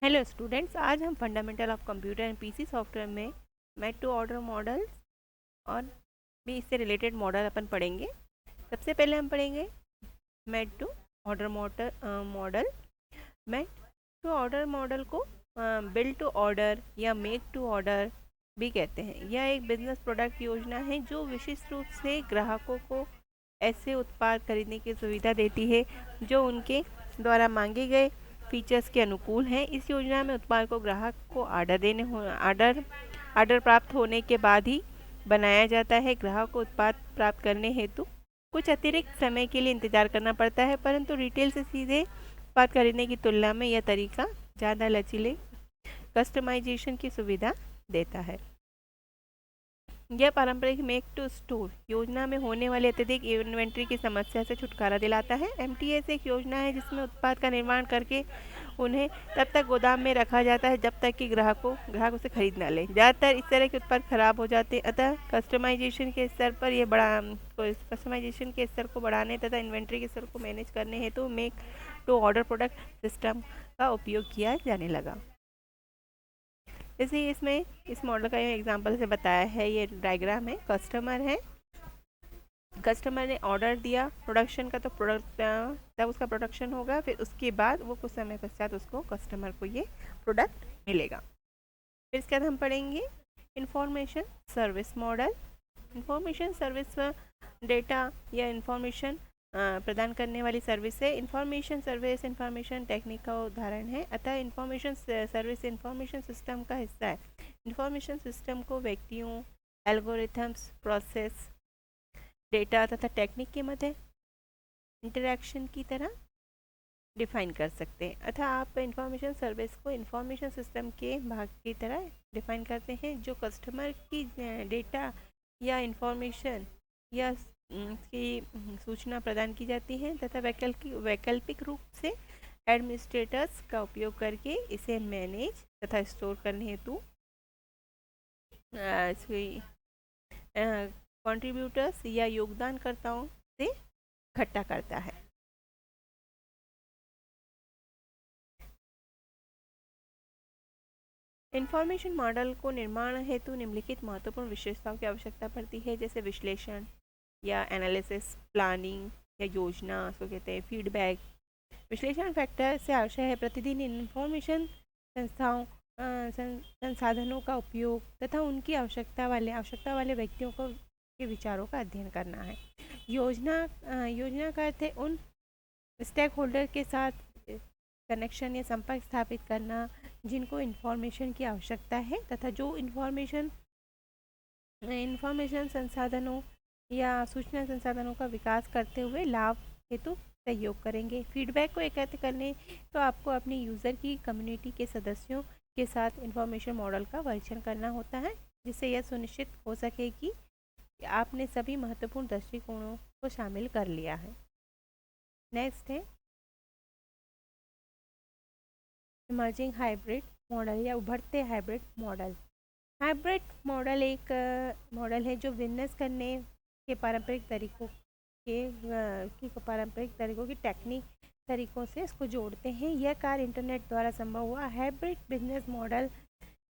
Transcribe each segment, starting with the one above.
Hello students, आज हम fundamental of computer and PC software में मेड टू ऑर्डर मॉडल्स और भी इससे रिलेटेड मॉडल अपन पढ़ेंगे। सबसे पहले हम पढ़ेंगे made to order model. Made to order model को बिल्ड टू ऑर्डर या मेक टू ऑर्डर भी कहते हैं। यह एक बिजनेस प्रोडक्ट योजना है जो विशिष्ट रूप से ग्राहकों को ऐसे उत्पाद खरीदने की सुविधा देती है जो उनके द्वारा मांगे गए फीचर्स के अनुकूल हैं। इस योजना में उत्पाद को ग्राहक को ऑर्डर प्राप्त होने के बाद ही बनाया जाता है। ग्राहक को उत्पाद प्राप्त करने हेतु कुछ अतिरिक्त समय के लिए इंतजार करना पड़ता है, परंतु रिटेल से सीधे उत्पाद खरीदने की तुलना में यह तरीका ज़्यादा लचीले कस्टमाइजेशन की सुविधा देता है। यह पारंपरिक मेक टू स्टोर योजना में होने वाली अत्यधिक इन्वेंट्री की समस्या से छुटकारा दिलाता है। एमटीएस एक योजना है जिसमें उत्पाद का निर्माण करके उन्हें तब तक गोदाम में रखा जाता है जब तक कि ग्राहक उसे खरीद ना ले। ज़्यादातर इस तरह के उत्पाद खराब हो जाते हैं, अतः कस्टमाइजेशन के स्तर को बढ़ाने तथा इन्वेंट्री के स्तर को मैनेज करने हेतु make to order product system का उपयोग किया जाने लगा। जैसे इसमें इस मॉडल का ये एग्जांपल से बताया है, ये डायग्राम है। कस्टमर ने ऑर्डर दिया प्रोडक्शन का, तो प्रोडक्ट तब उसका प्रोडक्शन होगा, फिर उसके बाद वो कुछ समय पश्चात उसको कस्टमर को ये प्रोडक्ट मिलेगा। फिर इसके बाद हम पढ़ेंगे information service model. Information service data या इंफॉर्मेशन प्रदान करने वाली सर्विस है। इंफॉर्मेशन सर्विस इंफॉर्मेशन टेक्निक का उदाहरण है, अतः इंफॉर्मेशन सर्विस इंफॉर्मेशन सिस्टम का हिस्सा है। इंफॉर्मेशन सिस्टम को व्यक्तियों, एल्गोरिथम्स, प्रोसेस, डेटा तथा टेक्निक के मध्य इंटरैक्शन की तरह डिफाइन कर सकते हैं। अतः आप इंफॉर्मेशन सर्विस को इंफॉर्मेशन सिस्टम के भाग की तरह डिफाइन करते हैं जो कस्टमर की डेटा या इंफॉर्मेशन या की सूचना प्रदान की जाती है तथा वैकल्पिक रूप से एडमिनिस्ट्रेटर्स का उपयोग करके इसे मैनेज तथा स्टोर करने हेतु कंट्रीब्यूटर्स या योगदानकर्ताओं से इकट्ठा करता है। इंफॉर्मेशन मॉडल को निर्माण हेतु निम्नलिखित महत्वपूर्ण विशेषताओं की आवश्यकता पड़ती है, जैसे विश्लेषण या एनालिसिस, प्लानिंग या योजना, उसको कहते हैं फीडबैक। विश्लेषण फैक्टर से आशय है प्रतिदिन इंफॉर्मेशन संसाधनों का उपयोग तथा उनकी आवश्यकता वाले व्यक्तियों को के विचारों का अध्ययन करना है। योजना का अर्थ है उन स्टेक होल्डर के साथ कनेक्शन या संपर्क स्थापित करना जिनको इन्फॉर्मेशन की आवश्यकता है तथा जो इन्फॉर्मेशन संसाधनों या सूचना संसाधनों का विकास करते हुए लाभ हेतु सहयोग करेंगे। फीडबैक को एकत्र करने तो आपको अपने यूज़र की कम्युनिटी के सदस्यों के साथ इंफॉर्मेशन मॉडल का परीक्षण करना होता है, जिससे यह सुनिश्चित हो सके कि आपने सभी महत्वपूर्ण दृष्टिकोणों को शामिल कर लिया है। नेक्स्ट है इमर्जिंग हाइब्रिड मॉडल या उभरते हाइब्रिड मॉडल। हाइब्रिड मॉडल एक मॉडल है जो बिजनेस करने के पारंपरिक तरीकों की टेक्निक तरीकों से इसको जोड़ते हैं। यह कार्य इंटरनेट द्वारा संभव हुआ। हाइब्रिड बिजनेस मॉडल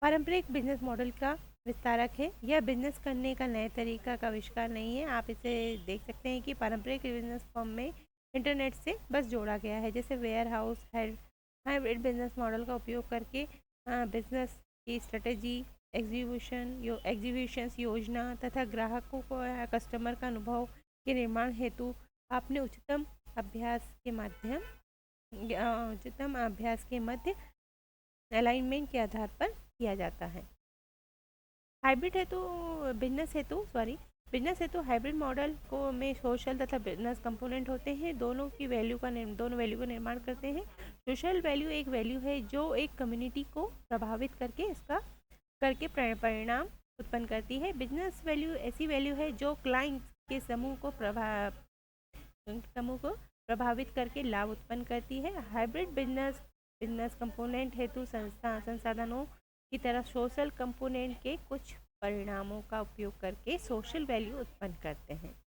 पारंपरिक बिजनेस मॉडल का विस्तारक है। यह बिजनेस करने का नए तरीका का आविष्कार नहीं है। आप इसे देख सकते हैं कि पारंपरिक बिजनेस फॉर्म में इंटरनेट से बस जोड़ा गया है। जैसे warehouse hybrid business model का उपयोग करके बिजनेस की स्ट्रेटेजी, एग्जीक्यूशंस योजना तथा ग्राहकों को कस्टमर का अनुभव के निर्माण हेतु आपने उच्चतम अभ्यास के मध्य अलाइनमेंट के आधार पर किया जाता है। बिजनेस हेतु हाइब्रिड मॉडल को में सोशल तथा बिजनेस कंपोनेंट होते हैं। दोनों वैल्यू का निर्माण करते हैं। सोशल वैल्यू एक वैल्यू है जो एक कम्युनिटी को प्रभावित करके परिणाम उत्पन्न करती है। बिजनेस वैल्यू ऐसी वैल्यू है जो क्लाइंट्स के समूह को प्रभावित करके लाभ उत्पन्न करती है। हाइब्रिड बिजनेस कंपोनेंट हेतु संसाधनों की तरह सोशल कंपोनेंट के कुछ परिणामों का उपयोग करके सोशल वैल्यू उत्पन्न करते हैं।